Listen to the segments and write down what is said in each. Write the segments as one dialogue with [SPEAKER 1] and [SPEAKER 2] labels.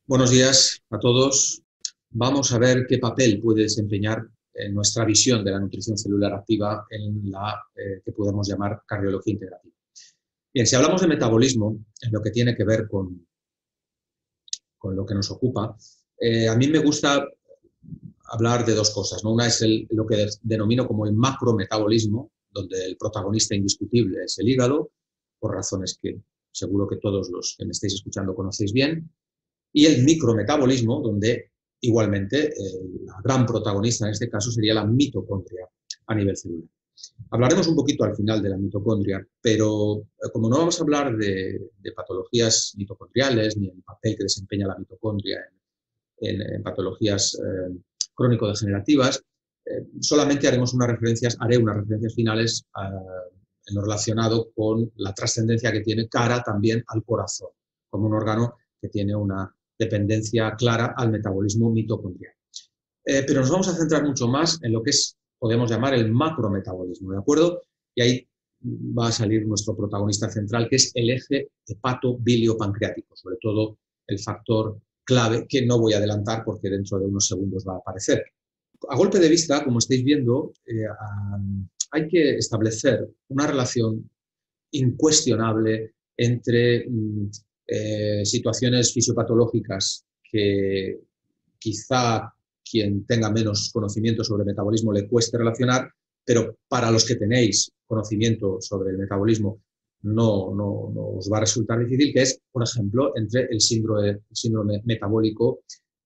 [SPEAKER 1] Buenos días a todos. Vamos a ver qué papel puede desempeñar en nuestra visión de la nutrición celular activa en la que podemos llamar cardiología integrativa. Bien, si hablamos de metabolismo, en lo que tiene que ver con lo que nos ocupa, a mí me gusta hablar de dos cosas, ¿no? Una es lo que denomino como el macrometabolismo, donde el protagonista indiscutible es el hígado, por razones que seguro que todos los que me estáis escuchando conocéis bien, y el micrometabolismo, donde igualmente la gran protagonista en este caso sería la mitocondria a nivel celular. Hablaremos un poquito al final de la mitocondria, pero como no vamos a hablar de patologías mitocondriales ni el papel que desempeña la mitocondria en patologías crónico-degenerativas, solamente haré unas referencias finales en lo relacionado con la trascendencia que tiene cara también al corazón, como un órgano que tiene una dependencia clara al metabolismo mitocondrial. Pero nos vamos a centrar mucho más en lo que podemos llamar el macrometabolismo, ¿de acuerdo? Y ahí va a salir nuestro protagonista central, que es el eje hepato-bilio-pancreático, sobre todo el factor clave, que no voy a adelantar porque dentro de unos segundos va a aparecer. A golpe de vista, como estáis viendo, hay que establecer una relación incuestionable entre situaciones fisiopatológicas que quizá quien tenga menos conocimiento sobre el metabolismo le cueste relacionar, pero para los que tenéis conocimiento sobre el metabolismo no os va a resultar difícil, que es, por ejemplo, entre el síndrome metabólico,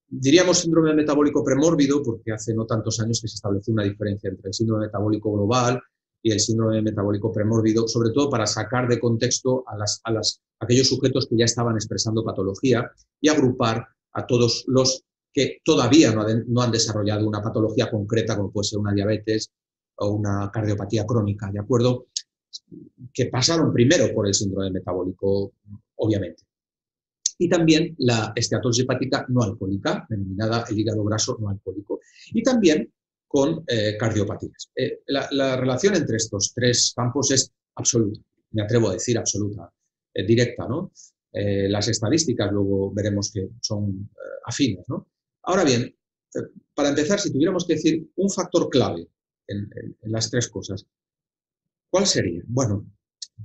[SPEAKER 1] diríamos síndrome metabólico premórbido, porque hace no tantos años que se estableció una diferencia entre el síndrome metabólico global y el síndrome metabólico premórbido, sobre todo para sacar de contexto a aquellos sujetos que ya estaban expresando patología y agrupar a todos los que todavía no han desarrollado una patología concreta, como puede ser una diabetes o una cardiopatía crónica, ¿de acuerdo? Que pasaron primero por el síndrome metabólico, obviamente. Y también la esteatosis hepática no alcohólica, denominada el hígado graso no alcohólico. Y también con cardiopatías. La relación entre estos tres campos es absoluta, me atrevo a decir absoluta, directa, ¿no? Las estadísticas luego veremos que son afines, ¿no? Ahora bien, para empezar, si tuviéramos que decir un factor clave en las tres cosas, ¿cuál sería? Bueno,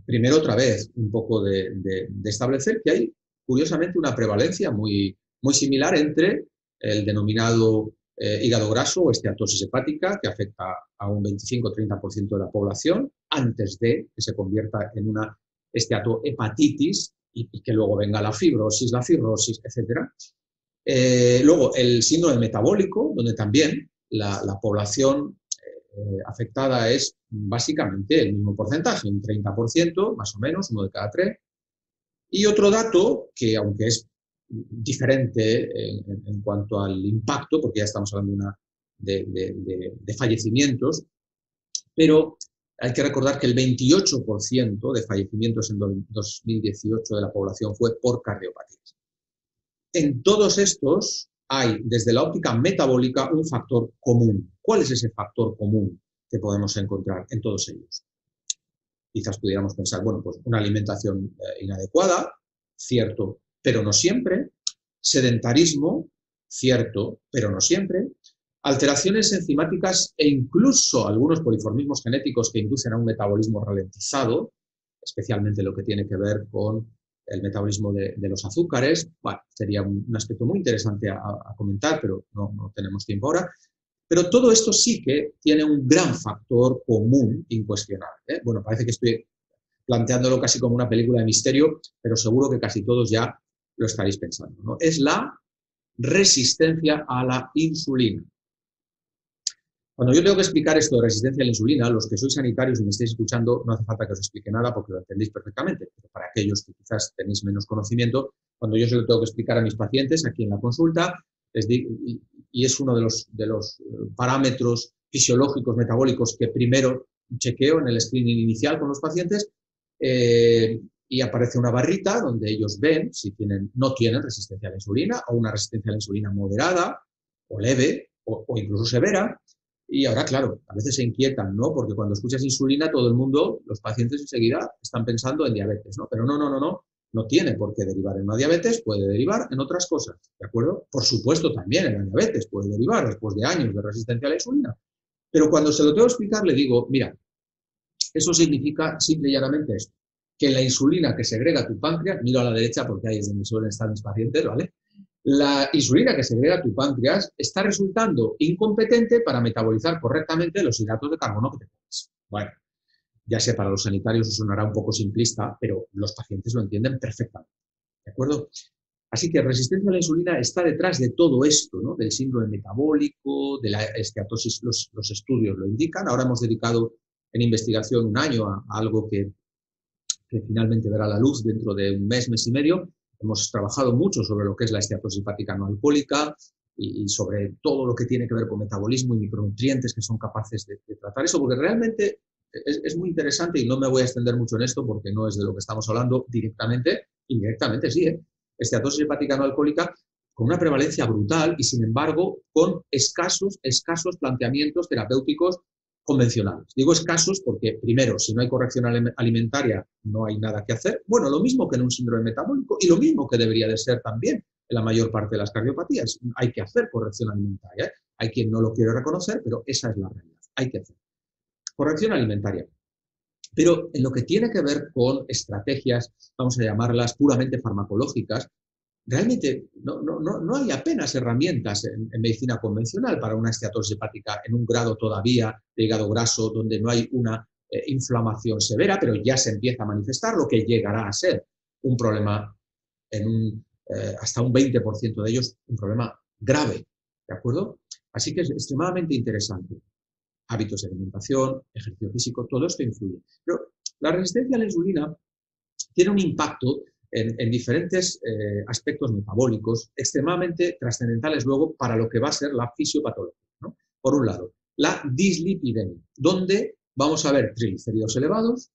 [SPEAKER 1] primero otra vez un poco de establecer que hay curiosamente una prevalencia muy similar entre el denominado hígado graso o esteatosis hepática, que afecta a un 25-30% de la población antes de que se convierta en una esteatohepatitis y que luego venga la fibrosis, etc. Luego, el síndrome metabólico, donde también la población afectada es básicamente el mismo porcentaje, un 30%, más o menos, uno de cada tres. Y otro dato, que aunque es diferente en cuanto al impacto, porque ya estamos hablando de fallecimientos, pero hay que recordar que el 28% de fallecimientos en 2018 de la población fue por cardiopatías. En todos estos hay, desde la óptica metabólica, un factor común. ¿Cuál es ese factor común que podemos encontrar en todos ellos? Quizás pudiéramos pensar, bueno, pues una alimentación inadecuada, cierto, pero no siempre. Sedentarismo, cierto, pero no siempre. Alteraciones enzimáticas e incluso algunos poliformismos genéticos que inducen a un metabolismo ralentizado, especialmente lo que tiene que ver con el metabolismo de los azúcares. Bueno, sería un aspecto muy interesante a comentar, pero no tenemos tiempo ahora. Pero todo esto sí que tiene un gran factor común incuestionable, ¿eh? Bueno, parece que estoy planteándolo casi como una película de misterio, pero seguro que casi todos ya lo estaréis pensando, ¿no? Es la resistencia a la insulina. Cuando yo tengo que explicar esto de resistencia a la insulina, los que sois sanitarios y me estáis escuchando, no hace falta que os explique nada porque lo entendéis perfectamente, pero para aquellos que quizás tenéis menos conocimiento, cuando yo se lo tengo que explicar a mis pacientes aquí en la consulta, les digo, y es uno de los parámetros fisiológicos metabólicos que primero chequeo en el screening inicial con los pacientes, y aparece una barrita donde ellos ven si no tienen resistencia a la insulina o una resistencia a la insulina moderada o leve o incluso severa. Y ahora, claro, a veces se inquietan, ¿no? Porque cuando escuchas insulina, todo el mundo, los pacientes enseguida están pensando en diabetes, ¿no? Pero no. No tiene por qué derivar en una diabetes, puede derivar en otras cosas, ¿de acuerdo? Por supuesto, también en la diabetes puede derivar después de años de resistencia a la insulina. Pero cuando se lo tengo que explicar, le digo, mira, eso significa simple y llanamente esto, que la insulina que segrega tu páncreas, miro a la derecha porque ahí es donde suelen estar mis pacientes, ¿vale? La insulina que segrega tu páncreas está resultando incompetente para metabolizar correctamente los hidratos de carbono que te pones. Bueno, ya sé, para los sanitarios eso sonará un poco simplista, pero los pacientes lo entienden perfectamente, ¿de acuerdo? Así que resistencia a la insulina está detrás de todo esto, ¿no? Del síndrome metabólico, de la esteatosis, los estudios lo indican. Ahora hemos dedicado en investigación un año a algo que finalmente verá la luz dentro de un mes, mes y medio. Hemos trabajado mucho sobre lo que es la esteatosis hepática no alcohólica y sobre todo lo que tiene que ver con metabolismo y micronutrientes que son capaces de tratar eso, porque realmente es muy interesante y no me voy a extender mucho en esto porque no es de lo que estamos hablando directamente, indirectamente sí, esteatosis hepática no alcohólica con una prevalencia brutal y sin embargo con escasos planteamientos terapéuticos convencionales. Digo escasos porque, primero, si no hay corrección alimentaria, no hay nada que hacer. Bueno, lo mismo que en un síndrome metabólico y lo mismo que debería de ser también en la mayor parte de las cardiopatías. Hay que hacer corrección alimentaria. Hay quien no lo quiere reconocer, pero esa es la realidad. Hay que hacer corrección alimentaria. Pero en lo que tiene que ver con estrategias, vamos a llamarlas puramente farmacológicas, realmente no hay apenas herramientas en medicina convencional para una esteatosis hepática en un grado todavía de hígado graso donde no hay una inflamación severa, pero ya se empieza a manifestar lo que llegará a ser un problema hasta un 20% de ellos, un problema grave, ¿de acuerdo? Así que es extremadamente interesante. Hábitos de alimentación, ejercicio físico, todo esto influye. Pero la resistencia a la insulina tiene un impacto en diferentes aspectos metabólicos extremadamente trascendentales luego para lo que va a ser la fisiopatología, ¿no? Por un lado, la dislipidemia, donde vamos a ver triglicéridos elevados,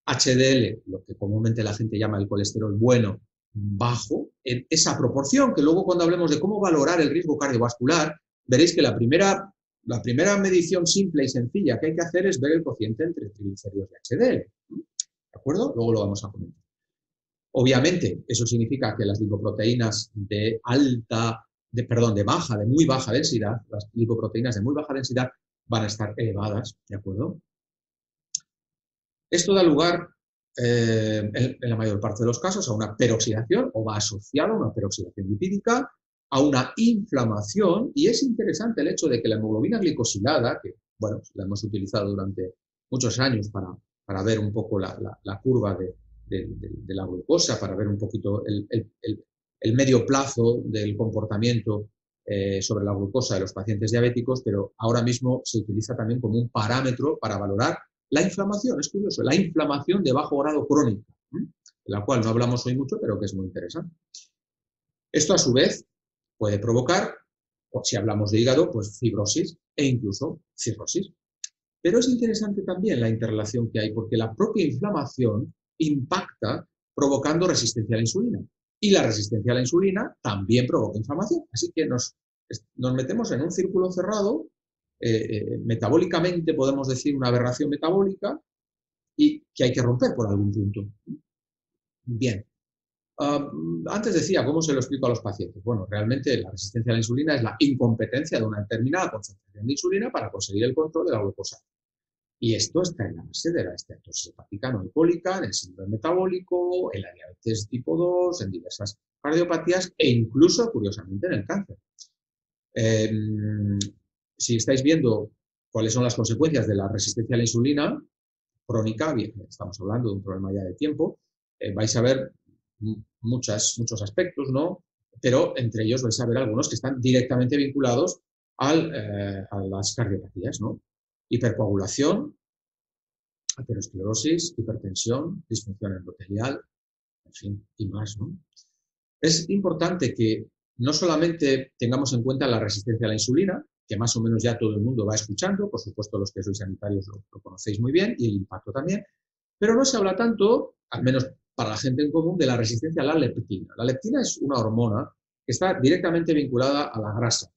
[SPEAKER 1] HDL, lo que comúnmente la gente llama el colesterol bueno, bajo, en esa proporción que luego cuando hablemos de cómo valorar el riesgo cardiovascular, veréis que la primera medición simple y sencilla que hay que hacer es ver el cociente entre triglicéridos y HDL. ¿De acuerdo? Luego lo vamos a comentar. Obviamente, eso significa que las lipoproteínas de muy baja densidad, las lipoproteínas de muy baja densidad van a estar elevadas, ¿de acuerdo? Esto da lugar, en la mayor parte de los casos, a una peroxidación o va asociado a una peroxidación lipídica, a una inflamación, y es interesante el hecho de que la hemoglobina glicosilada, que bueno, la hemos utilizado durante muchos años para ver un poco la curva de la glucosa, para ver un poquito el medio plazo del comportamiento sobre la glucosa de los pacientes diabéticos, pero ahora mismo se utiliza también como un parámetro para valorar la inflamación. Es curioso, la inflamación de bajo grado crónica, de la cual no hablamos hoy mucho, pero que es muy interesante. Esto, a su vez, puede provocar, o si hablamos de hígado, pues fibrosis e incluso cirrosis. Pero es interesante también la interrelación que hay, porque la propia inflamación impacta provocando resistencia a la insulina. Y la resistencia a la insulina también provoca inflamación. Así que nos metemos en un círculo cerrado, metabólicamente podemos decir una aberración metabólica, y que hay que romper por algún punto. Bien. Antes decía, ¿cómo se lo explico a los pacientes? Bueno, realmente la resistencia a la insulina es la incompetencia de una determinada concentración de insulina para conseguir el control de la glucosa. Y esto está en la base de la esteatosis hepática no alcohólica, en el síndrome metabólico, en la diabetes tipo 2, en diversas cardiopatías e incluso, curiosamente, en el cáncer. Si estáis viendo cuáles son las consecuencias de la resistencia a la insulina crónica, bien, estamos hablando de un problema ya de tiempo, vais a ver muchos aspectos, ¿no? Pero entre ellos vais a ver algunos que están directamente vinculados a las cardiopatías, ¿no? Hipercoagulación, aterosclerosis, hipertensión, disfunción endotelial, en fin, y más, ¿no? Es importante que no solamente tengamos en cuenta la resistencia a la insulina, que más o menos ya todo el mundo va escuchando, por supuesto los que sois sanitarios lo conocéis muy bien, y el impacto también, pero no se habla tanto, al menos para la gente en común, de la resistencia a la leptina. La leptina es una hormona que está directamente vinculada a la grasa.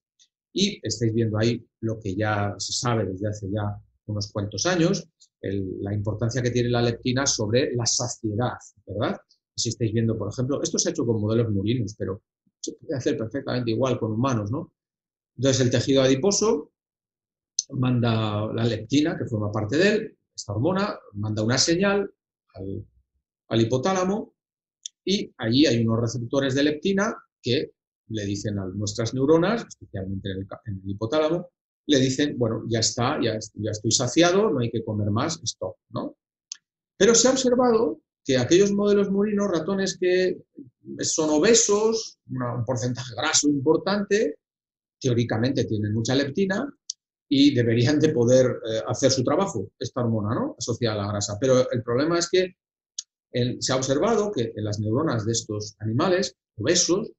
[SPEAKER 1] Y estáis viendo ahí lo que ya se sabe desde hace ya unos cuantos años, la importancia que tiene la leptina sobre la saciedad, ¿verdad? Si estáis viendo, por ejemplo, esto se ha hecho con modelos murinos, pero se puede hacer perfectamente igual con humanos, ¿no? Entonces el tejido adiposo manda la leptina, que forma parte de él, esta hormona, manda una señal al hipotálamo y allí hay unos receptores de leptina que le dicen a nuestras neuronas, especialmente en el hipotálamo, le dicen, bueno, ya está, ya estoy saciado, no hay que comer más, stop, ¿no? Pero se ha observado que aquellos modelos murinos, ratones que son obesos, un porcentaje graso importante, teóricamente tienen mucha leptina y deberían de poder hacer su trabajo, esta hormona, ¿no?, asociada a la grasa. Pero el problema es que se ha observado que en las neuronas de estos animales obesos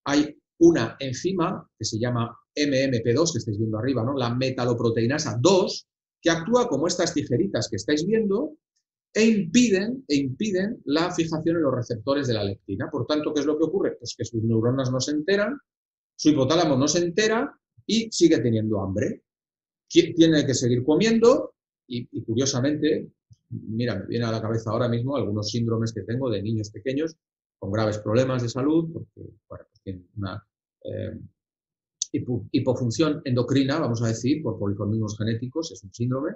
[SPEAKER 1] hay una enzima que se llama MMP2, que estáis viendo arriba, ¿no?, la metaloproteinasa 2, que actúa como estas tijeritas que estáis viendo e impiden la fijación en los receptores de la leptina. Por tanto, ¿qué es lo que ocurre? Pues que sus neuronas no se enteran, su hipotálamo no se entera y sigue teniendo hambre. Tiene que seguir comiendo y curiosamente, mira, me viene a la cabeza ahora mismo algunos síndromes que tengo de niños pequeños con graves problemas de salud, porque bueno, pues tienen una hipofunción endocrina, vamos a decir, por policromosomos genéticos, es un síndrome,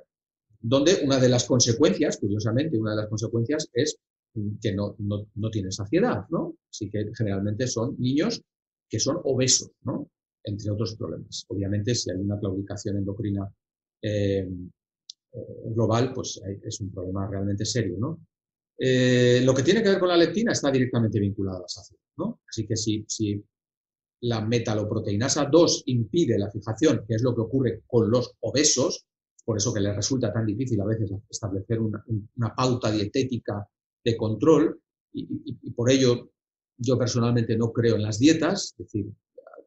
[SPEAKER 1] donde una de las consecuencias, curiosamente, una de las consecuencias es que no tienen saciedad, ¿no? Así que generalmente son niños que son obesos, ¿no?, entre otros problemas. Obviamente, si hay una claudicación endocrina global, pues es un problema realmente serio, ¿no? Lo que tiene que ver con la leptina está directamente vinculado a la saciedad, ¿no? Así que si la metaloproteinasa 2 impide la fijación, que es lo que ocurre con los obesos, por eso que les resulta tan difícil a veces establecer una pauta dietética de control, y por ello yo personalmente no creo en las dietas, es decir,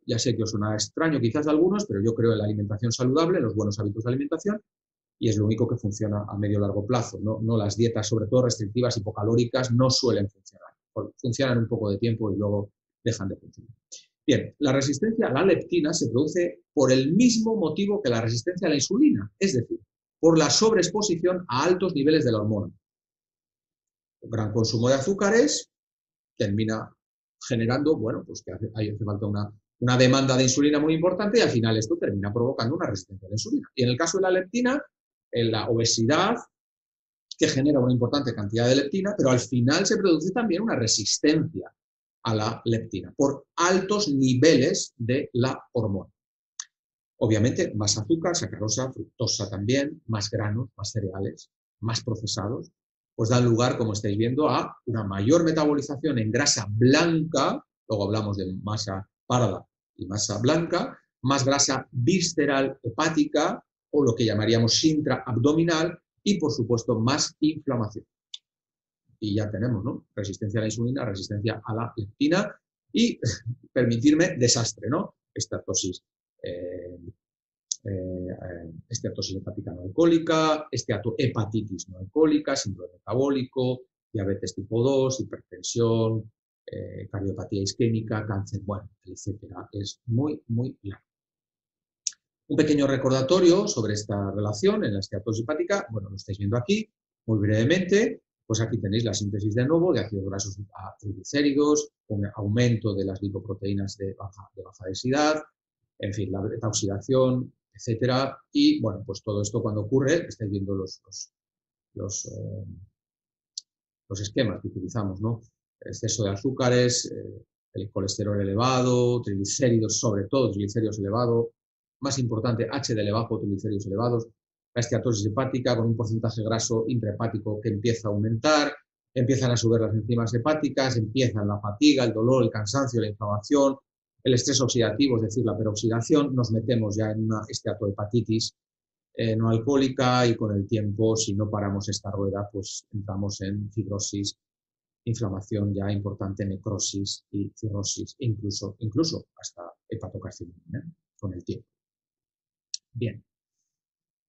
[SPEAKER 1] ya sé que os sonará extraño quizás a algunos, pero yo creo en la alimentación saludable, en los buenos hábitos de alimentación, y es lo único que funciona a medio o largo plazo. No las dietas, sobre todo restrictivas, hipocalóricas, no suelen funcionar. Funcionan un poco de tiempo y luego dejan de funcionar. Bien, la resistencia a la leptina se produce por el mismo motivo que la resistencia a la insulina, es decir, por la sobreexposición a altos niveles de la hormona. Un gran consumo de azúcares termina generando, bueno, pues que hace falta una demanda de insulina muy importante y al final esto termina provocando una resistencia a la insulina. Y en el caso de la leptina, en la obesidad, que genera una importante cantidad de leptina, pero al final se produce también una resistencia a la leptina por altos niveles de la hormona. Obviamente, más azúcar, sacarosa, fructosa también, más granos, más cereales, más procesados, pues dan lugar, como estáis viendo, a una mayor metabolización en grasa blanca, luego hablamos de masa parda y masa blanca, más grasa visceral hepática, o lo que llamaríamos intraabdominal, y por supuesto más inflamación. Y ya tenemos, ¿no?, resistencia a la insulina, resistencia a la leptina y, permitirme, desastre, ¿no?, esteatosis hepática no alcohólica, hepatitis no alcohólica, síndrome metabólico, diabetes tipo 2, hipertensión, cardiopatía isquémica, cáncer, bueno, etcétera. Es muy, muy largo. Un pequeño recordatorio sobre esta relación en la esteatosis hepática, bueno, lo estáis viendo aquí, muy brevemente, pues aquí tenéis la síntesis de nuevo de ácidos grasos a triglicéridos, un aumento de las lipoproteínas de baja densidad, en fin, la beta oxidación, etcétera. Y bueno, pues todo esto cuando ocurre, estáis viendo los esquemas que utilizamos, ¿no? Exceso de azúcares, el colesterol elevado, triglicéridos, sobre todo triglicéridos elevados, más importante, HDL bajo, triglicéridos elevados, la esteatosis hepática con un porcentaje graso intrahepático que empieza a aumentar, empiezan a subir las enzimas hepáticas, empiezan la fatiga, el dolor, el cansancio, la inflamación, el estrés oxidativo, es decir, la peroxidación, nos metemos ya en una esteatohepatitis no alcohólica y con el tiempo, si no paramos esta rueda, pues entramos en fibrosis, inflamación ya importante, necrosis y cirrosis, incluso hasta hepatocarcinoma, con el tiempo. Bien.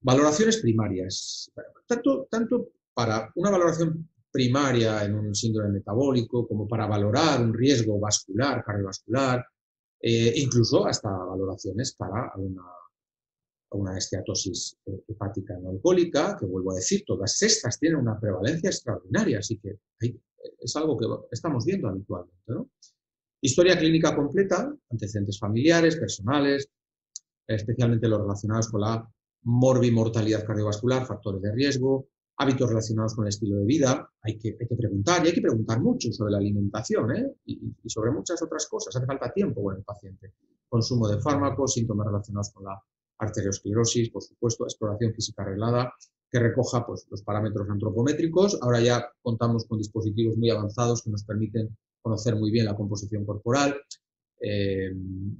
[SPEAKER 1] Valoraciones primarias. Tanto para una valoración primaria en un síndrome metabólico como para valorar un riesgo vascular, cardiovascular, incluso hasta valoraciones para una esteatosis hepática no alcohólica, que vuelvo a decir, todas estas tienen una prevalencia extraordinaria, así que hay es algo que estamos viendo habitualmente, ¿no? Historia clínica completa, antecedentes familiares, personales, especialmente los relacionados con la morbimortalidad cardiovascular, factores de riesgo, hábitos relacionados con el estilo de vida. Hay que preguntar, y hay que preguntar mucho sobre la alimentación, y sobre muchas otras cosas. Hace falta tiempo con el paciente. Consumo de fármacos, síntomas relacionados con la arteriosclerosis, por supuesto, exploración física arreglada, que recoja pues, los parámetros antropométricos. Ahora ya contamos con dispositivos muy avanzados que nos permiten conocer muy bien la composición corporal,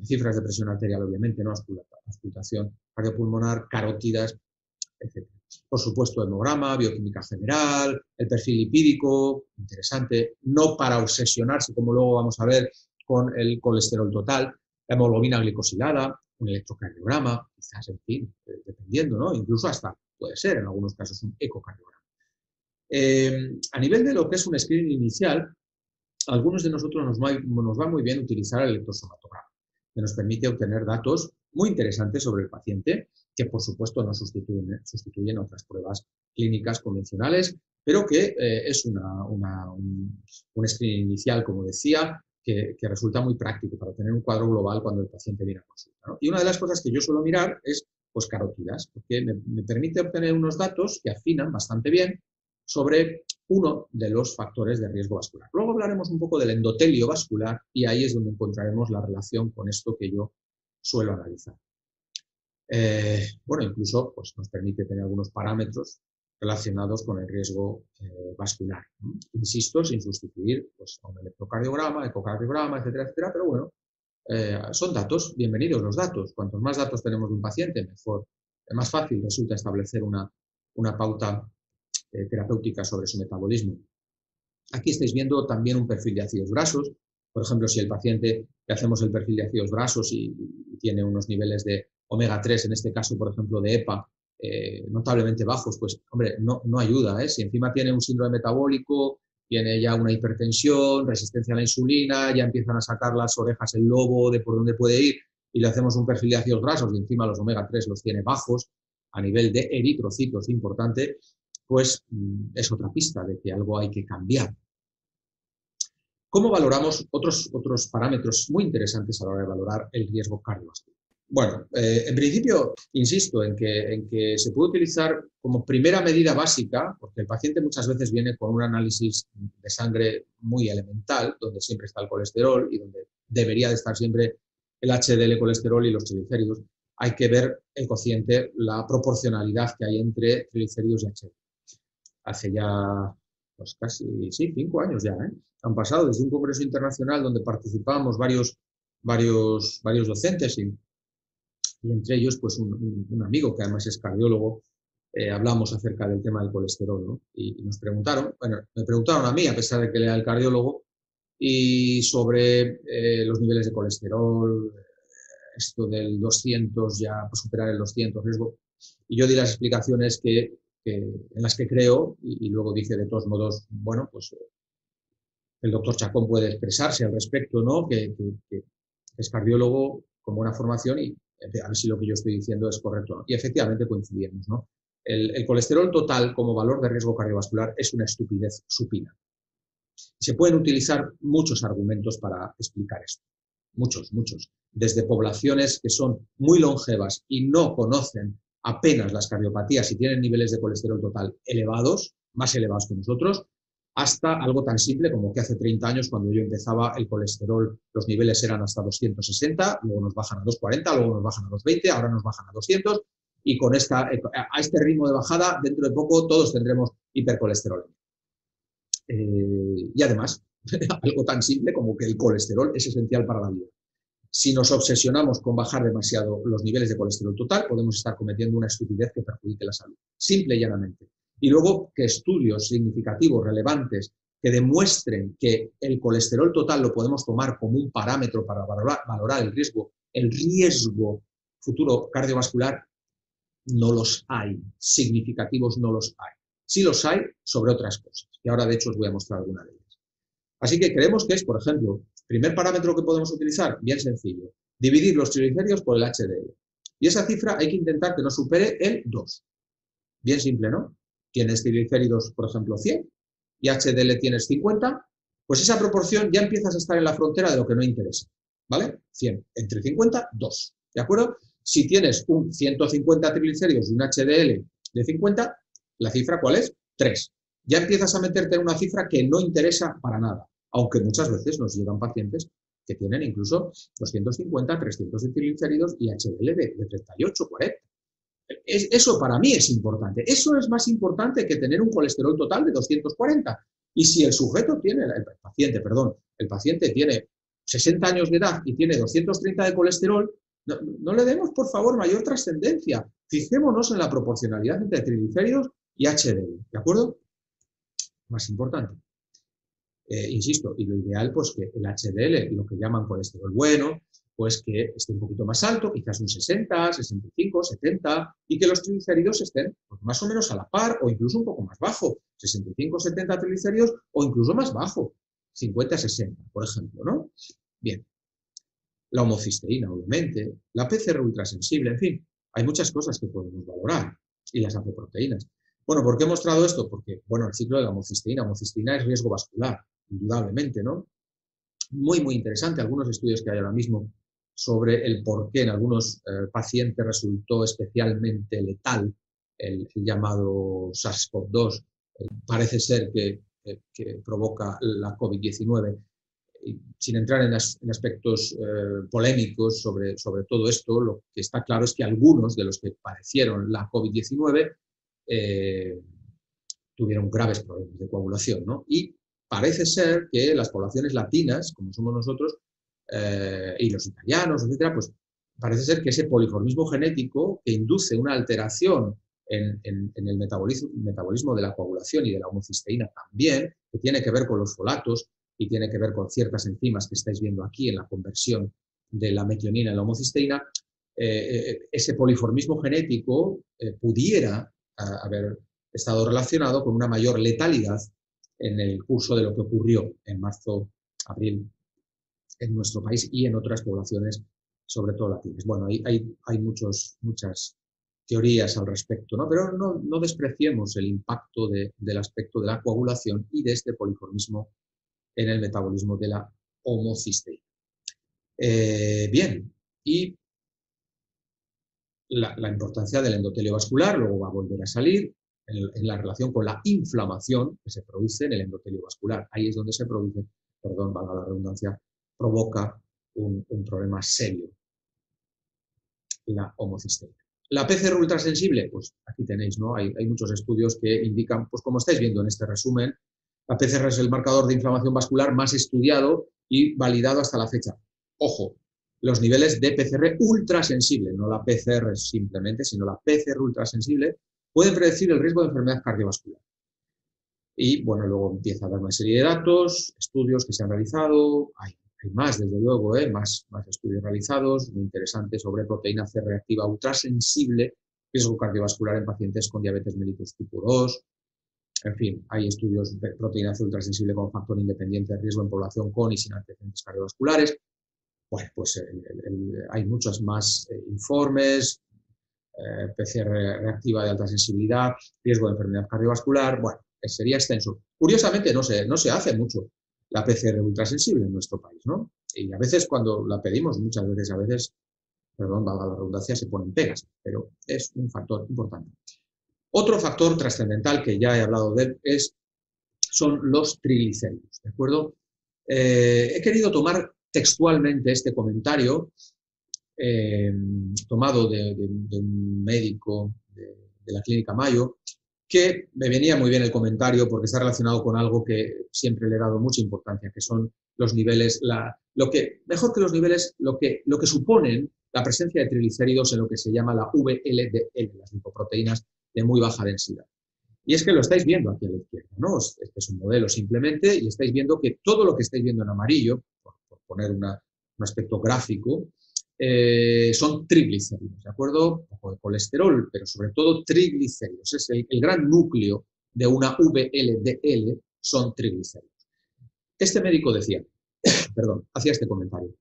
[SPEAKER 1] cifras de presión arterial, obviamente, ¿no? Auscultación cardiopulmonar, carótidas, etc. Por supuesto, hemograma, bioquímica general, el perfil lipídico, interesante, no para obsesionarse, como luego vamos a ver, con el colesterol total, la hemoglobina glicosilada, un electrocardiograma, quizás, en fin, dependiendo, ¿no? Incluso hasta puede ser, en algunos casos, un ecocardiograma. A nivel de lo que es un screening inicial, a algunos de nosotros nos va muy bien utilizar el electrosomatograma, que nos permite obtener datos muy interesantes sobre el paciente, que por supuesto no sustituyen otras pruebas clínicas convencionales, pero que es un screening inicial, como decía, que resulta muy práctico para tener un cuadro global cuando el paciente viene a consulta, ¿no? Y una de las cosas que yo suelo mirar es pues, carótidas, porque me permite obtener unos datos que afinan bastante bien sobre uno de los factores de riesgo vascular. Luego hablaremos un poco del endotelio vascular y ahí es donde encontraremos la relación con esto que yo suelo analizar. Bueno, incluso pues, nos permite tener algunos parámetros relacionados con el riesgo vascular. Insisto, sin sustituir pues, a un electrocardiograma, ecocardiograma, etcétera, etcétera, pero bueno, son datos, bienvenidos los datos. Cuantos más datos tenemos de un paciente, mejor. Más fácil resulta establecer una pauta terapéutica sobre su metabolismo. Aquí estáis viendo también un perfil de ácidos grasos. Por ejemplo, si el paciente le hacemos el perfil de ácidos grasos y tiene unos niveles de omega 3, en este caso, por ejemplo, de EPA, notablemente bajos, pues, hombre, no ayuda, ¿eh? Si encima tiene un síndrome metabólico, tiene ya una hipertensión, resistencia a la insulina, ya empiezan a sacar las orejas el lobo de por dónde puede ir, y le hacemos un perfil de ácidos grasos y encima los omega 3 los tiene bajos a nivel de eritrocitos importante, pues es otra pista de que algo hay que cambiar. ¿Cómo valoramos otros parámetros muy interesantes a la hora de valorar el riesgo cardiovascular? Bueno, en principio, insisto en que se puede utilizar como primera medida básica, porque el paciente muchas veces viene con un análisis de sangre muy elemental, donde siempre está el colesterol y donde debería de estar siempre el HDL colesterol y los triglicéridos. Hay que ver el cociente, la proporcionalidad que hay entre triglicéridos y HDL. Hace ya pues casi, sí, 5 años ya, han pasado desde un congreso internacional donde participábamos varios docentes y entre ellos pues un amigo que además es cardiólogo, hablamos acerca del tema del colesterol, ¿no? Y nos preguntaron, bueno, me preguntaron a mí, a pesar de que era el cardiólogo, y sobre los niveles de colesterol, esto del 200, ya pues, superar el 200 riesgo, y yo di las explicaciones en las que creo, y luego dice de todos modos, bueno, pues el doctor Chacón puede expresarse al respecto, ¿no? Que es cardiólogo con buena formación y a ver si lo que yo estoy diciendo es correcto, ¿no? Y efectivamente coincidimos, ¿no? El colesterol total como valor de riesgo cardiovascular es una estupidez supina. Se pueden utilizar muchos argumentos para explicar esto. Muchos. Desde poblaciones que son muy longevas y no conocen apenas las cardiopatías y tienen niveles de colesterol total elevados, más elevados que nosotros, hasta algo tan simple como que hace 30 años, cuando yo empezaba, el colesterol, los niveles eran hasta 260, luego nos bajan a 240, luego nos bajan a 220, ahora nos bajan a 200, y con a este ritmo de bajada, dentro de poco todos tendremos hipercolesterolemia. Y además, algo tan simple como que el colesterol es esencial para la vida. Si nos obsesionamos con bajar demasiado los niveles de colesterol total, podemos estar cometiendo una estupidez que perjudique la salud, simple y llanamente. Y luego que estudios significativos, relevantes, que demuestren que el colesterol total lo podemos tomar como un parámetro para valorar el riesgo futuro cardiovascular, no los hay, significativos no los hay. Sí los hay sobre otras cosas, y ahora de hecho os voy a mostrar alguna de ellas. Así que creemos que es, por ejemplo, primer parámetro que podemos utilizar, bien sencillo, dividir los triglicéridos por el HDL. Y esa cifra hay que intentar que no supere el 2. Bien simple, ¿no? Tienes triglicéridos, por ejemplo, 100, y HDL tienes 50, pues esa proporción ya empiezas a estar en la frontera de lo que no interesa, ¿vale? 100, entre 50, 2, ¿de acuerdo? Si tienes un 150 triglicéridos y un HDL de 50, ¿la cifra cuál es? 3. Ya empiezas a meterte en una cifra que no interesa para nada, aunque muchas veces nos llegan pacientes que tienen incluso 250, 300 de triglicéridos y HDL de 38, 40. Eso para mí es importante. Eso es más importante que tener un colesterol total de 240. Y si el sujeto tiene, el paciente tiene 60 años de edad y tiene 230 de colesterol, no le demos, por favor, mayor trascendencia. Fijémonos en la proporcionalidad entre triglicéridos y HDL, ¿de acuerdo? Más importante. Insisto, y lo ideal, pues que el HDL, lo que llaman colesterol bueno, pues que esté un poquito más alto, quizás un 60, 65, 70, y que los triglicéridos estén pues, más o menos a la par o incluso un poco más bajo, 65, 70 triglicéridos o incluso más bajo, 50, 60, por ejemplo, ¿no? Bien. La homocisteína, obviamente, la PCR ultrasensible, en fin, hay muchas cosas que podemos valorar, y las apoproteínas. Bueno, ¿por qué he mostrado esto? Porque, bueno, el ciclo de la homocisteína es riesgo vascular, indudablemente, ¿no? Muy, muy interesante, algunos estudios que hay ahora mismo sobre el por qué en algunos pacientes resultó especialmente letal el llamado SARS-CoV-2. Parece ser que provoca la COVID-19. Sin entrar en aspectos polémicos sobre todo esto, lo que está claro es que algunos de los que padecieron la COVID-19 tuvieron graves problemas de coagulación, ¿no? Y parece ser que las poblaciones latinas, como somos nosotros, y los italianos, etcétera, pues parece ser que ese poliformismo genético que induce una alteración en el metabolismo de la coagulación y de la homocisteína también, que tiene que ver con los folatos y tiene que ver con ciertas enzimas que estáis viendo aquí en la conversión de la metionina en la homocisteína, ese poliformismo genético pudiera haber estado relacionado con una mayor letalidad en el curso de lo que ocurrió en marzo, abril, en nuestro país y en otras poblaciones, sobre todo latinas. Bueno, hay muchas teorías al respecto, ¿no? Pero no despreciemos el impacto del aspecto de la coagulación y de este poliformismo en el metabolismo de la homocisteína. Bien, y la importancia del endotelio vascular, luego va a volver a salir, en la relación con la inflamación que se produce en el endotelio vascular. Ahí es donde se produce, perdón, valga la redundancia, provoca un problema serio, la homocisteína. La PCR ultrasensible, pues aquí tenéis, ¿no? Hay muchos estudios que indican, pues como estáis viendo en este resumen, la PCR es el marcador de inflamación vascular más estudiado y validado hasta la fecha. Ojo, los niveles de PCR ultrasensible, no la PCR simplemente, sino la PCR ultrasensible, pueden predecir el riesgo de enfermedad cardiovascular. Y, bueno, luego empieza a dar una serie de datos, estudios que se han realizado, hay más, desde luego, más estudios realizados, muy interesantes sobre proteína C reactiva ultrasensible, riesgo cardiovascular en pacientes con diabetes mellitus tipo 2. En fin, hay estudios de proteína C ultrasensible como factor independiente de riesgo en población con y sin antecedentes cardiovasculares. Bueno, pues hay muchos más informes, PCR reactiva de alta sensibilidad, riesgo de enfermedad cardiovascular, bueno, sería extenso. Curiosamente no se hace mucho la PCR ultrasensible en nuestro país, ¿no? Y a veces cuando la pedimos, muchas veces, perdón, valga la redundancia, se ponen pegas, pero es un factor importante. Otro factor trascendental que ya he hablado de él son los triglicéridos, ¿de acuerdo? He querido tomar textualmente este comentario tomado de un médico de la Clínica Mayo, que me venía muy bien el comentario porque está relacionado con algo que siempre le he dado mucha importancia, que son los niveles, mejor que los niveles, lo que suponen la presencia de triglicéridos en lo que se llama la VLDL, las lipoproteínas de muy baja densidad. Y es que lo estáis viendo aquí a la izquierda, ¿no? Este es un modelo simplemente y estáis viendo que todo lo que estáis viendo en amarillo, por poner un aspecto gráfico, son triglicéridos, ¿de acuerdo? Un poco de colesterol, pero sobre todo triglicéridos. Es el gran núcleo de una VLDL, son triglicéridos. Este médico decía, hacía este comentario.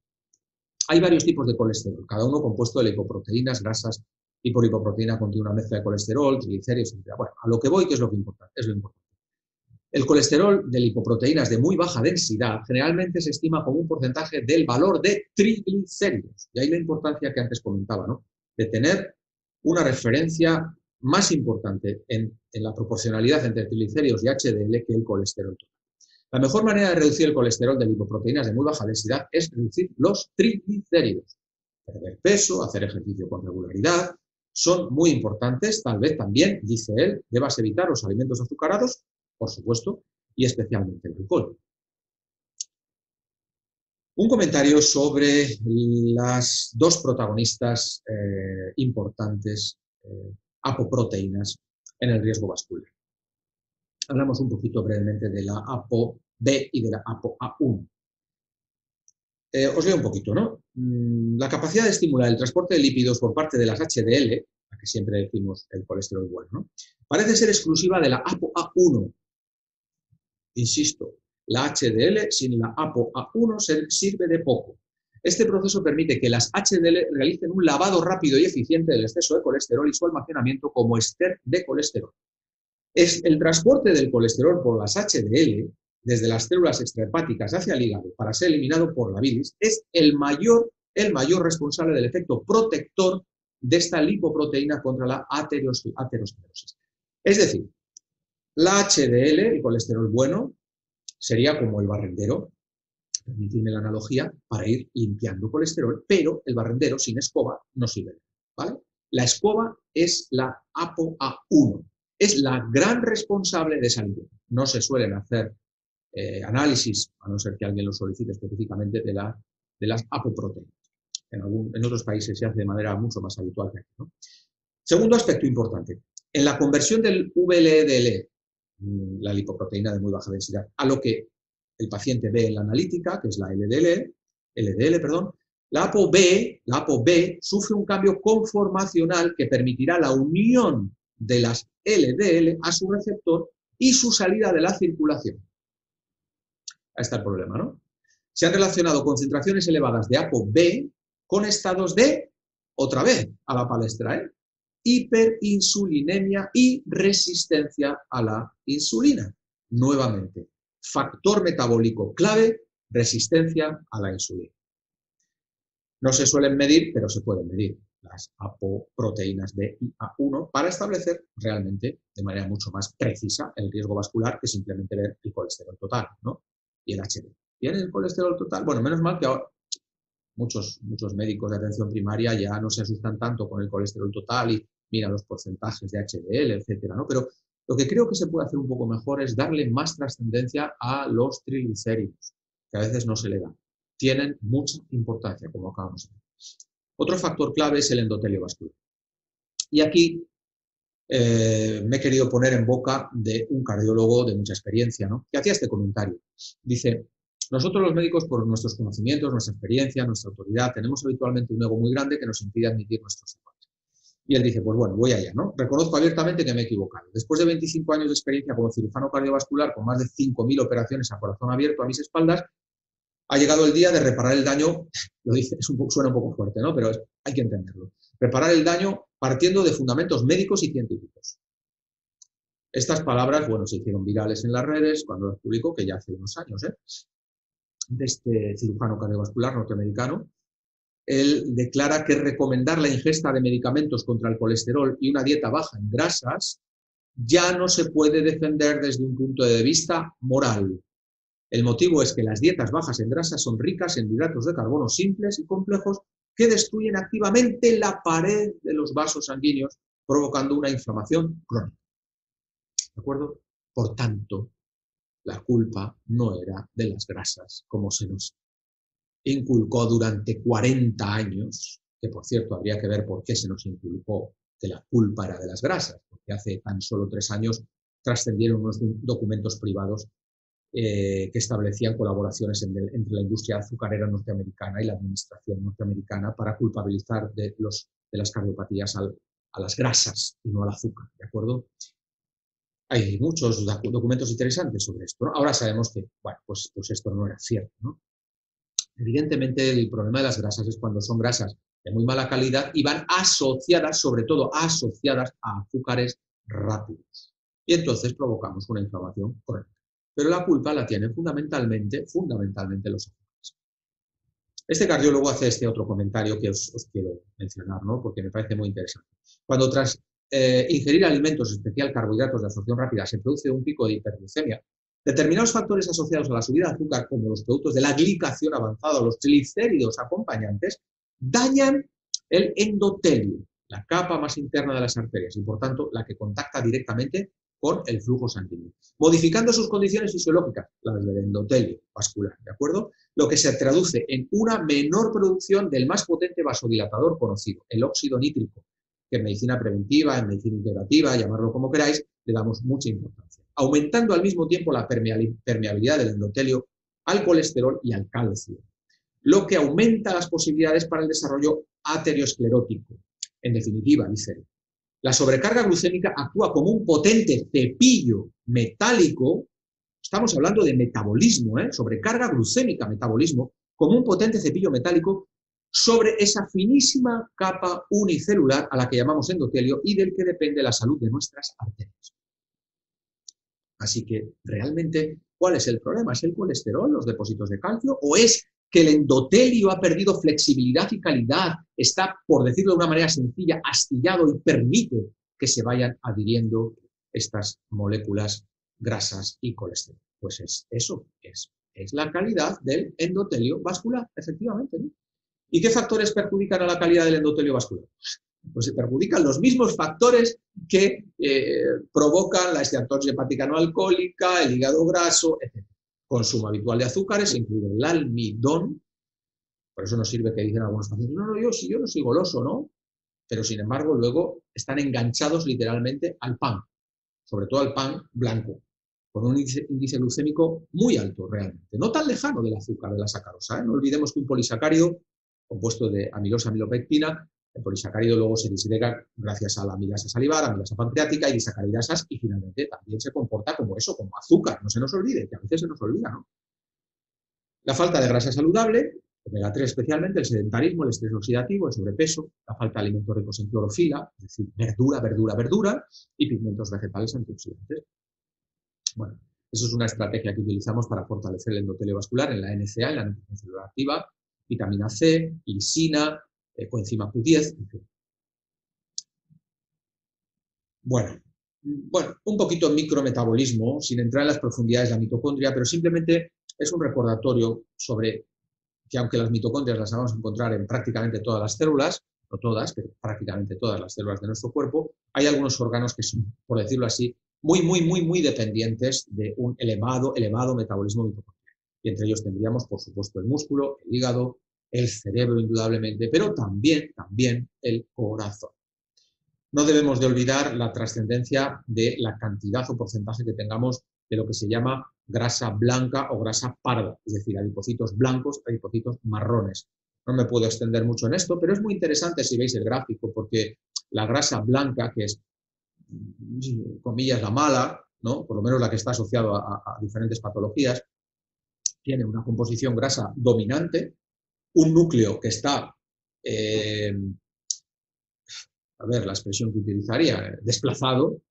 [SPEAKER 1] Hay varios tipos de colesterol, cada uno compuesto de lipoproteínas, grasas, lipolipoproteína contiene una mezcla de colesterol, triglicéridos, etc. Bueno, a lo que voy, ¿qué es lo importante? El colesterol de lipoproteínas de muy baja densidad generalmente se estima como un porcentaje del valor de triglicéridos. Y ahí la importancia que antes comentaba, ¿no? De tener una referencia más importante en la proporcionalidad entre triglicéridos y HDL que el colesterol total. La mejor manera de reducir el colesterol de lipoproteínas de muy baja densidad es reducir los triglicéridos. Perder peso, hacer ejercicio con regularidad, son muy importantes. Tal vez también, dice él, debas evitar los alimentos azucarados, por supuesto, y especialmente el alcohol. Un comentario sobre las dos protagonistas importantes, apoproteínas, en el riesgo vascular. Hablamos un poquito brevemente de la ApoB y de la ApoA1. Os leo un poquito, ¿no? La capacidad de estimular el transporte de lípidos por parte de las HDL, a que siempre decimos el colesterol bueno, ¿no? Parece ser exclusiva de la ApoA1. Insisto, la HDL sin la ApoA1 sirve de poco. Este proceso permite que las HDL realicen un lavado rápido y eficiente del exceso de colesterol y su almacenamiento como ester de colesterol. Es el transporte del colesterol por las HDL desde las células extrahepáticas hacia el hígado para ser eliminado por la bilis es el mayor responsable del efecto protector de esta lipoproteína contra la aterosclerosis. Es decir, la HDL, el colesterol bueno, sería como el barrendero, permitidme la analogía, para ir limpiando colesterol, pero el barrendero sin escoba no sirve, ¿vale? La escoba es la ApoA1, es la gran responsable de esa limpieza. No se suelen hacer análisis, a no ser que alguien lo solicite específicamente, de las apoproteínas. En otros países se hace de manera mucho más habitual que aquí, ¿no? Segundo aspecto importante, en la conversión del VLDL, la lipoproteína de muy baja densidad, a lo que el paciente ve en la analítica, que es la LDL, la ApoB sufre un cambio conformacional que permitirá la unión de las LDL a su receptor y su salida de la circulación. Ahí está el problema, ¿no? Se han relacionado concentraciones elevadas de ApoB con estados de, otra vez, a la palestra, hiperinsulinemia y resistencia a la insulina. Nuevamente, factor metabólico clave, resistencia a la insulina. No se suelen medir, pero se pueden medir las apoproteínas de IA1 para establecer realmente de manera mucho más precisa el riesgo vascular que simplemente ver el colesterol total, ¿no? Y el HDL. ¿Tiene el colesterol total? Bueno, menos mal que ahora muchos médicos de atención primaria ya no se asustan tanto con el colesterol total y miran los porcentajes de HDL, etcétera, ¿no? Pero lo que creo que se puede hacer un poco mejor es darle más trascendencia a los triglicéridos, que a veces no se le da. Tienen mucha importancia, como acabamos de ver. Otro factor clave es el endotelio vascular. Y aquí me he querido poner en boca de un cardiólogo de mucha experiencia, ¿no? Que hacía este comentario. Dice, nosotros los médicos, por nuestros conocimientos, nuestra experiencia, nuestra autoridad, tenemos habitualmente un ego muy grande que nos impide admitir nuestros errores. Y él dice, pues bueno, voy allá, ¿no? Reconozco abiertamente que me he equivocado. Después de 25 años de experiencia como cirujano cardiovascular, con más de 5.000 operaciones a corazón abierto a mis espaldas, ha llegado el día de reparar el daño, lo dice, suena un poco fuerte, ¿no? Pero hay que entenderlo. Reparar el daño partiendo de fundamentos médicos y científicos. Estas palabras, bueno, se hicieron virales en las redes cuando las publicó, que ya hace unos años, de este cirujano cardiovascular norteamericano. Él declara que recomendar la ingesta de medicamentos contra el colesterol y una dieta baja en grasas ya no se puede defender desde un punto de vista moral. El motivo es que las dietas bajas en grasas son ricas en hidratos de carbono simples y complejos que destruyen activamente la pared de los vasos sanguíneos, provocando una inflamación crónica. ¿De acuerdo? Por tanto, la culpa no era de las grasas, como se nos inculcó durante 40 años, que por cierto habría que ver por qué se nos inculcó que la culpa era de las grasas, porque hace tan solo 3 años trascendieron unos documentos privados que establecían colaboraciones entre la industria azucarera norteamericana y la administración norteamericana para culpabilizar de las cardiopatías a las grasas y no al azúcar, ¿de acuerdo? Hay muchos documentos interesantes sobre esto, ¿no? Ahora sabemos que, bueno, pues esto no era cierto, ¿no? Evidentemente, el problema de las grasas es cuando son grasas de muy mala calidad y van asociadas, sobre todo asociadas a azúcares rápidos. Y entonces provocamos una inflamación crónica. pero la culpa la tienen fundamentalmente los azúcares. Este cardiólogo hace este otro comentario que os quiero mencionar, ¿no? Porque me parece muy interesante. Cuando tras ingerir alimentos, en especial carbohidratos de absorción rápida, se produce un pico de hiperglucemia, determinados factores asociados a la subida de azúcar, como los productos de la glicación avanzada o los triglicéridos acompañantes, dañan el endotelio, la capa más interna de las arterias, y por tanto la que contacta directamente con el flujo sanguíneo, modificando sus condiciones fisiológicas, las del endotelio vascular, ¿de acuerdo? Lo que se traduce en una menor producción del más potente vasodilatador conocido, el óxido nítrico, que en medicina preventiva, en medicina integrativa, llamarlo como queráis, le damos mucha importancia, aumentando al mismo tiempo la permeabilidad del endotelio al colesterol y al calcio, lo que aumenta las posibilidades para el desarrollo aterosclerótico. En definitiva, dice, la sobrecarga glucémica actúa como un potente cepillo metálico, estamos hablando de metabolismo, sobrecarga glucémica, metabolismo, como un potente cepillo metálico sobre esa finísima capa unicelular a la que llamamos endotelio y del que depende la salud de nuestras arterias. Así que, realmente, ¿cuál es el problema? ¿Es el colesterol, los depósitos de calcio? ¿O es que el endotelio ha perdido flexibilidad y calidad, está, por decirlo de una manera sencilla, astillado y permite que se vayan adhiriendo estas moléculas grasas y colesterol? Pues es eso, es la calidad del endotelio vascular, efectivamente, ¿no? ¿Y qué factores perjudican a la calidad del endotelio vascular? Pues se perjudican los mismos factores que provocan la esteatosis hepática no alcohólica, el hígado graso, etc. Consumo habitual de azúcares, incluido el almidón. Por eso nos sirve que dicen algunos pacientes, no, yo no soy goloso, ¿no? Pero sin embargo luego están enganchados literalmente al pan, sobre todo al pan blanco, con un índice glucémico muy alto realmente, no tan lejano del azúcar, de la sacarosa, ¿eh? No olvidemos que un polisacárido compuesto de amilosa, amilopectina, el polisacárido luego se disgrega gracias a la amilasa salivar, amilasa pancreática y disacaridasas, y finalmente también se comporta como eso, como azúcar, no se nos olvide, que a veces se nos olvida, ¿no? La falta de grasa saludable, omega 3 especialmente, el sedentarismo, el estrés oxidativo, el sobrepeso, la falta de alimentos ricos en clorofila, es decir, verdura, y pigmentos vegetales antioxidantes. Bueno, eso es una estrategia que utilizamos para fortalecer el endotelio vascular en la NCA, en la nutrición celular activa, vitamina C, lisina, coenzima Q10, en fin. Bueno, un poquito en micrometabolismo, sin entrar en las profundidades de la mitocondria, pero simplemente es un recordatorio sobre que aunque las mitocondrias las vamos a encontrar en prácticamente todas las células, no todas, pero prácticamente todas las células de nuestro cuerpo, hay algunos órganos que son, por decirlo así, muy dependientes de un elevado metabolismo mitocondrial. Y entre ellos tendríamos, por supuesto, el músculo, el hígado, el cerebro indudablemente, pero también el corazón. No debemos de olvidar la trascendencia de la cantidad o porcentaje que tengamos de lo que se llama grasa blanca o grasa parda, es decir, adipocitos blancos, adipocitos marrones. No me puedo extender mucho en esto, pero es muy interesante si veis el gráfico, porque la grasa blanca, que es, comillas, la mala, ¿no? Por lo menos la que está asociada a diferentes patologías, tiene una composición grasa dominante, un núcleo que está, a ver, la expresión que utilizaría, desplazado,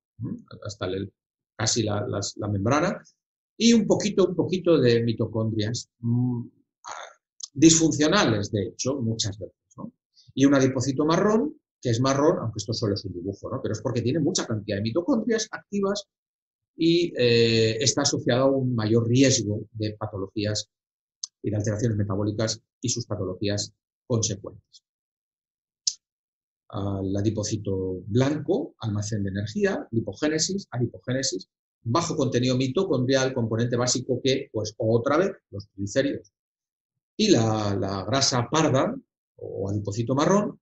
[SPEAKER 1] hasta casi la membrana, y un poquito de mitocondrias, disfuncionales, de hecho, muchas veces, ¿no? Y un adipocito marrón, que es marrón, aunque esto solo es un dibujo, ¿no? Pero es porque tiene mucha cantidad de mitocondrias activas y está asociado a un mayor riesgo de patologías y de alteraciones metabólicas y sus patologías consecuentes. Al adipocito blanco, almacén de energía, lipogénesis, adipogénesis, bajo contenido mitocondrial, componente básico que, pues otra vez, los triglicéridos. Y la grasa parda, o adipocito marrón,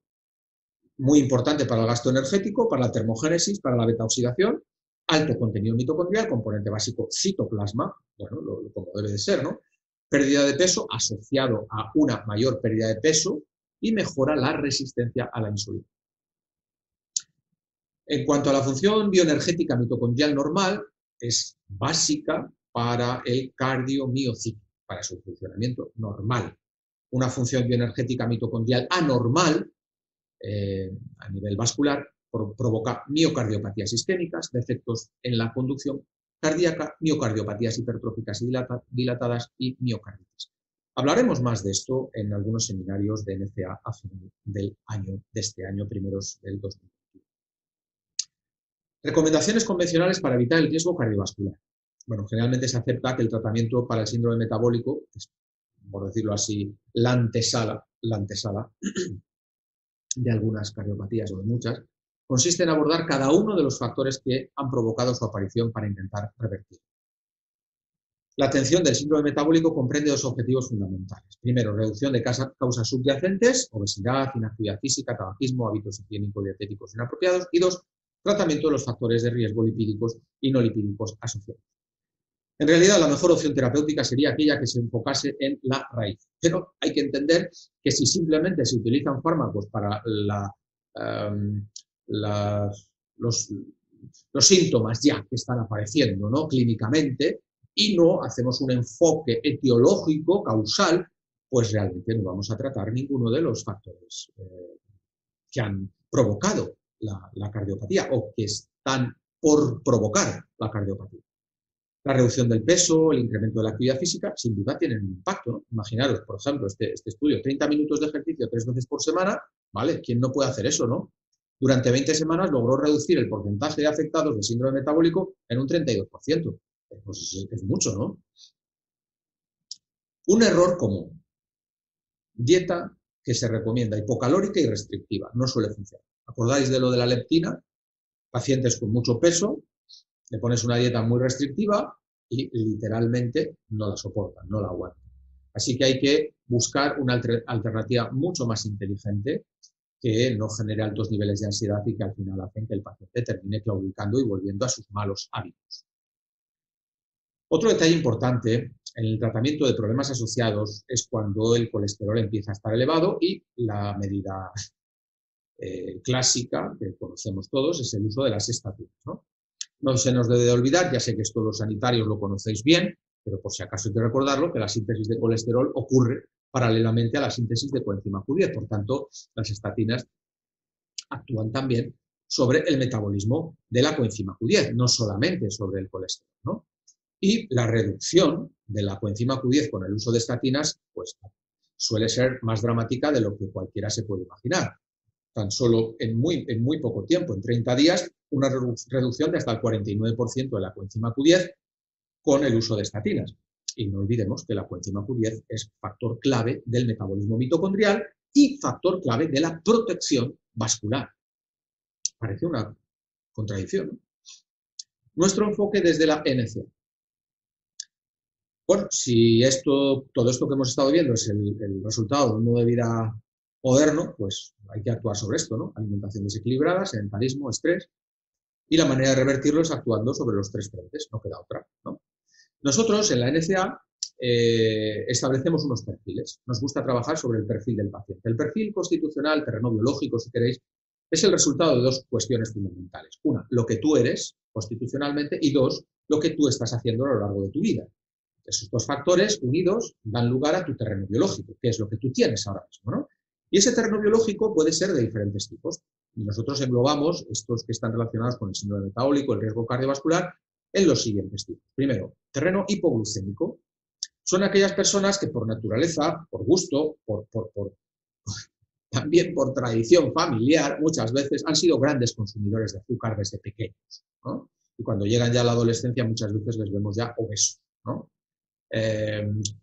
[SPEAKER 1] muy importante para el gasto energético, para la termogénesis, para la beta-oxidación, alto contenido mitocondrial, componente básico citoplasma, bueno, como debe de ser, ¿no? Pérdida de peso asociado a una mayor pérdida de peso y mejora la resistencia a la insulina. En cuanto a la función bioenergética mitocondrial normal, es básica para el cardiomiociclo, para su funcionamiento normal. Una función bioenergética mitocondrial anormal, a nivel vascular, provoca miocardiopatías isquémicas, defectos en la conducción cardíaca, miocardiopatías hipertróficas y dilatadas y miocarditis. Hablaremos más de esto en algunos seminarios de NCA a final de este año, primeros del 2021. Recomendaciones convencionales para evitar el riesgo cardiovascular. Bueno, generalmente se acepta que el tratamiento para el síndrome metabólico, es, por decirlo así, la antesala de algunas cardiopatías o de muchas, consiste en abordar cada uno de los factores que han provocado su aparición para intentar revertirlo. La atención del síndrome metabólico comprende dos objetivos fundamentales. Primero, reducción de causas subyacentes, obesidad, inactividad física, tabaquismo, hábitos higiénico-dietéticos inapropiados. Y dos, tratamiento de los factores de riesgo lipídicos y no lipídicos asociados. En realidad, la mejor opción terapéutica sería aquella que se enfocase en la raíz. Pero hay que entender que si simplemente se utilizan fármacos para los síntomas ya que están apareciendo, ¿no?, clínicamente, y no hacemos un enfoque etiológico, causal, pues realmente no vamos a tratar ninguno de los factores que han provocado la cardiopatía o que están por provocar la cardiopatía. La reducción del peso, el incremento de la actividad física, sin duda tienen un impacto, ¿no? Imaginaros, por ejemplo, este estudio, 30 minutos de ejercicio 3 veces por semana, ¿vale? ¿Quién no puede hacer eso, no? Durante 20 semanas logró reducir el porcentaje de afectados de síndrome metabólico en un 32%. Pues es mucho, ¿no? Un error común. Dieta que se recomienda hipocalórica y restrictiva. No suele funcionar. ¿Acordáis de lo de la leptina? Pacientes con mucho peso, le pones una dieta muy restrictiva y literalmente no la soportan, no la aguantan. Así que hay que buscar una alternativa mucho más inteligente que no genere altos niveles de ansiedad y que al final hacen que el paciente termine claudicando y volviendo a sus malos hábitos. Otro detalle importante en el tratamiento de problemas asociados es cuando el colesterol empieza a estar elevado y la medida clásica que conocemos todos es el uso de las estatinas, ¿no? No se nos debe de olvidar, ya sé que esto los sanitarios lo conocéis bien, pero por si acaso hay que recordarlo, que la síntesis de colesterol ocurre paralelamente a la síntesis de coenzima Q10. Por tanto, las estatinas actúan también sobre el metabolismo de la coenzima Q10, no solamente sobre el colesterol, ¿no? Y la reducción de la coenzima Q10 con el uso de estatinas, pues suele ser más dramática de lo que cualquiera se puede imaginar. Tan solo en muy poco tiempo, en 30 días, una reducción de hasta el 49% de la coenzima Q10 con el uso de estatinas. Y no olvidemos que la coenzima Q10 es factor clave del metabolismo mitocondrial y factor clave de la protección vascular. Parece una contradicción, ¿no? Nuestro enfoque desde la NCA. Bueno, si todo esto que hemos estado viendo es el resultado de un modo de vida moderno, pues hay que actuar sobre esto, ¿no? Alimentación desequilibrada, sedentarismo, estrés, y la manera de revertirlo es actuando sobre los 3 frentes, no queda otra, ¿no? Nosotros en la NCA establecemos unos perfiles. Nos gusta trabajar sobre el perfil del paciente. El perfil constitucional, terreno biológico, si queréis, es el resultado de 2 cuestiones fundamentales. Una, lo que tú eres constitucionalmente, y 2, lo que tú estás haciendo a lo largo de tu vida. Esos 2 factores unidos dan lugar a tu terreno biológico, que es lo que tú tienes ahora mismo, ¿no? Y ese terreno biológico puede ser de diferentes tipos. Y nosotros englobamos estos que están relacionados con el síndrome metabólico, el riesgo cardiovascular, en los siguientes tipos. Primero, terreno hipoglucémico. Son aquellas personas que por naturaleza, por gusto, también por tradición familiar, muchas veces han sido grandes consumidores de azúcar desde pequeños, ¿no? Y cuando llegan ya a la adolescencia muchas veces les vemos ya obesos, ¿no?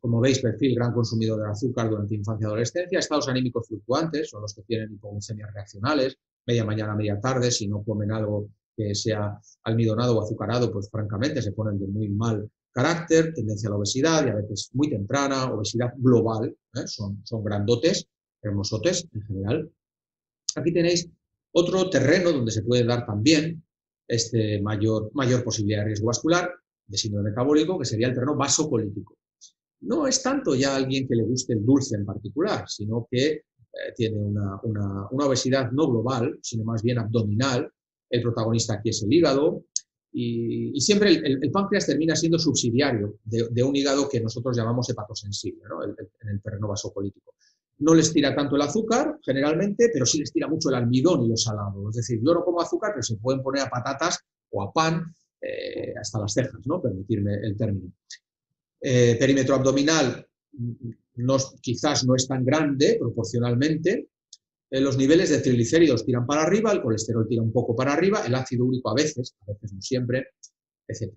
[SPEAKER 1] Como veis, perfil gran consumidor de azúcar durante infancia y adolescencia, estados anímicos fluctuantes, son los que tienen hipoglucemias reaccionales, media mañana, media tarde, si no comen algo que sea almidonado o azucarado, pues francamente se ponen de muy mal carácter, tendencia a la obesidad, diabetes muy temprana, obesidad global, son grandotes, hermosotes en general. Aquí tenéis otro terreno donde se puede dar también mayor posibilidad de riesgo vascular, de síndrome metabólico, que sería el terreno vasocolítico. No es tanto ya alguien que le guste el dulce en particular, sino que tiene una obesidad no global, sino más bien abdominal. El protagonista aquí es el hígado y siempre el páncreas termina siendo subsidiario de un hígado que nosotros llamamos hepatosensible, ¿no? En el terreno vasocolítico. No les tira tanto el azúcar, generalmente, pero sí les tira mucho el almidón y lo salado. Es decir, yo no como azúcar, pero se pueden poner a patatas o a pan hasta las cejas, ¿no? Permitirme el término. Perímetro abdominal quizás no es tan grande proporcionalmente. Los niveles de triglicéridos tiran para arriba, el colesterol tira un poco para arriba, el ácido úrico a veces no siempre, etc.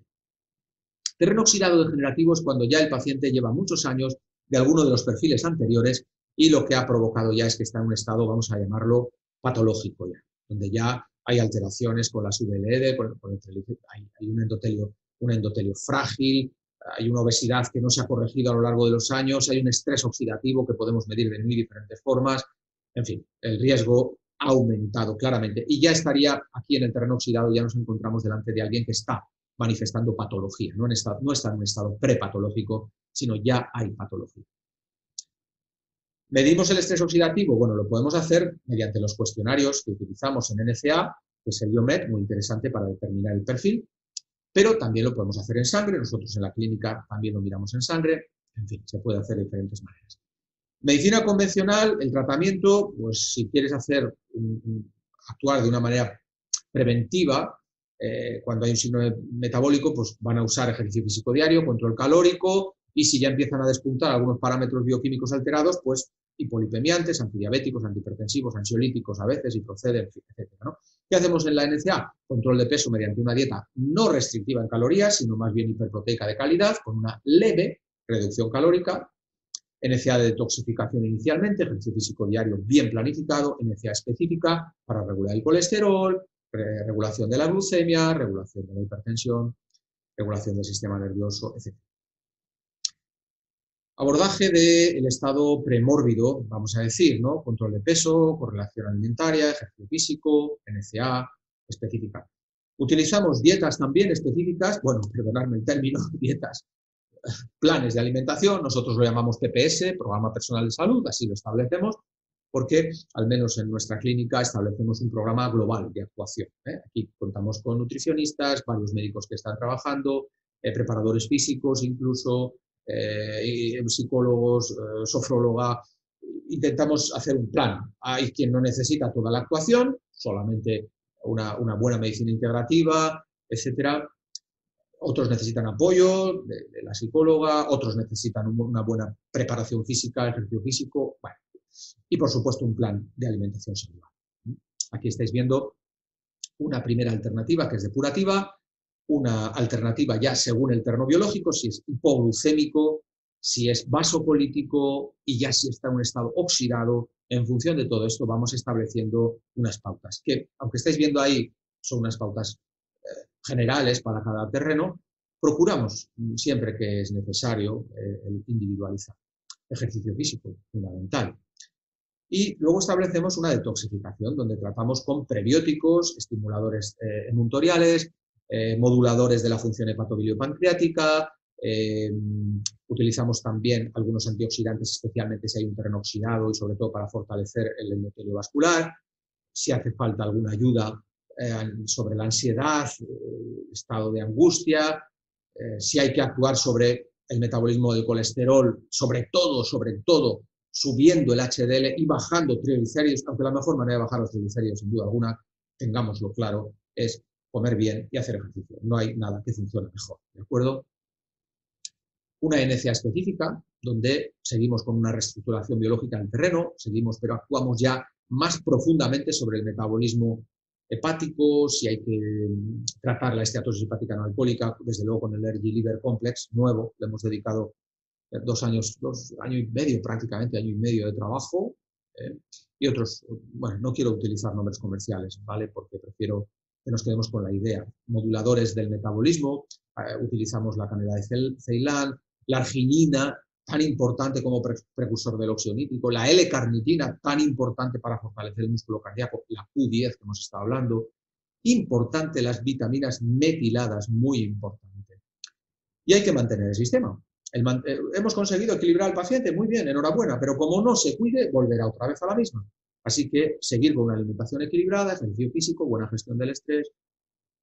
[SPEAKER 1] Terreno oxidado degenerativo es cuando ya el paciente lleva muchos años de alguno de los perfiles anteriores y lo que ha provocado ya es que está en un estado, vamos a llamarlo, patológico ya, donde ya hay alteraciones con las VLED, con el triglicéridos, hay un endotelio frágil, hay una obesidad que no se ha corregido a lo largo de los años, hay un estrés oxidativo que podemos medir de muy diferentes formas. En fin, el riesgo ha aumentado claramente y ya estaría aquí en el terreno oxidado, ya nos encontramos delante de alguien que está manifestando patología, no está en un estado prepatológico, sino ya hay patología. ¿Medimos el estrés oxidativo? Bueno, lo podemos hacer mediante los cuestionarios que utilizamos en NCA, que es el IOMED, muy interesante para determinar el perfil, pero también lo podemos hacer en sangre, nosotros en la clínica también lo miramos en sangre, en fin, se puede hacer de diferentes maneras. Medicina convencional, el tratamiento, pues si quieres actuar de una manera preventiva, cuando hay un síndrome metabólico, pues van a usar ejercicio físico diario, control calórico, y si ya empiezan a despuntar algunos parámetros bioquímicos alterados, pues hipolipemiantes, antidiabéticos, antihipertensivos, ansiolíticos a veces, y proceden, etc., ¿no? ¿Qué hacemos en la NCA? Control de peso mediante una dieta no restrictiva en calorías, sino más bien hiperproteica de calidad, con una leve reducción calórica, NCA de detoxificación inicialmente, ejercicio físico diario bien planificado, NCA específica para regular el colesterol, regulación de la glucemia, regulación de la hipertensión, regulación del sistema nervioso, etc. Abordaje del estado premórbido, vamos a decir, ¿no? Control de peso, correlación alimentaria, ejercicio físico, NCA específica. Utilizamos dietas también específicas, bueno, perdonadme el término, dietas, planes de alimentación, nosotros lo llamamos PPS, Programa Personal de Salud, así lo establecemos, porque al menos en nuestra clínica establecemos un programa global de actuación. Aquí contamos con nutricionistas, varios médicos que están trabajando, preparadores físicos incluso, psicólogos, sofróloga. Intentamos hacer un plan. Hay quien no necesita toda la actuación, solamente una buena medicina integrativa, etcétera. Otros necesitan apoyo de la psicóloga, otros necesitan una buena preparación física, ejercicio físico, bueno, y por supuesto un plan de alimentación saludable. Aquí estáis viendo una primera alternativa que es depurativa, una alternativa ya según el terreno biológico, si es hipoglucémico, si es vasocolítico y ya si está en un estado oxidado. En función de todo esto vamos estableciendo unas pautas que, aunque estáis viendo ahí, son unas pautas generales para cada terreno, procuramos siempre que es necesario el individualizar. Ejercicio físico, fundamental. Y luego establecemos una detoxificación donde tratamos con prebióticos, estimuladores emuntoriales, moduladores de la función hepatobiliopancreática, utilizamos también algunos antioxidantes, especialmente si hay un terreno oxidado y sobre todo para fortalecer el endotelio vascular. Si hace falta alguna ayuda sobre la ansiedad, estado de angustia, si hay que actuar sobre el metabolismo del colesterol, sobre todo, subiendo el HDL y bajando triglicéridos, aunque la mejor manera de bajar los triglicéridos, sin duda alguna, tengámoslo claro, es comer bien y hacer ejercicio. No hay nada que funcione mejor, ¿de acuerdo? Una NCA específica, donde seguimos con una reestructuración biológica del terreno, pero actuamos ya más profundamente sobre el metabolismo hepático, si hay que tratar la esteatosis hepática no alcohólica, desde luego con el Energy Liver Complex nuevo, le hemos dedicado 2 años, año y medio prácticamente, año y medio de trabajo, y otros, bueno, no quiero utilizar nombres comerciales, ¿vale? Porque prefiero que nos quedemos con la idea. Moduladores del metabolismo, utilizamos la canela de Ceilán, la arginina, tan importante como precursor del óxido nítrico, la L-carnitina, tan importante para fortalecer el músculo cardíaco, la Q10 que hemos estado hablando, importante las metiladas, muy importante. Y hay que mantener el sistema. Hemos conseguido equilibrar al paciente, muy bien, enhorabuena, pero como no se cuide, volverá otra vez a la misma. Así que seguir con una alimentación equilibrada, ejercicio físico, buena gestión del estrés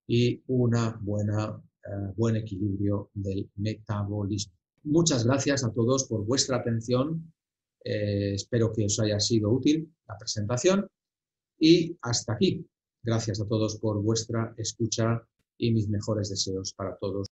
[SPEAKER 1] y buen equilibrio del metabolismo. Muchas gracias a todos por vuestra atención. Espero que os haya sido útil la presentación y hasta aquí. Gracias a todos por vuestra escucha y mis mejores deseos para todos.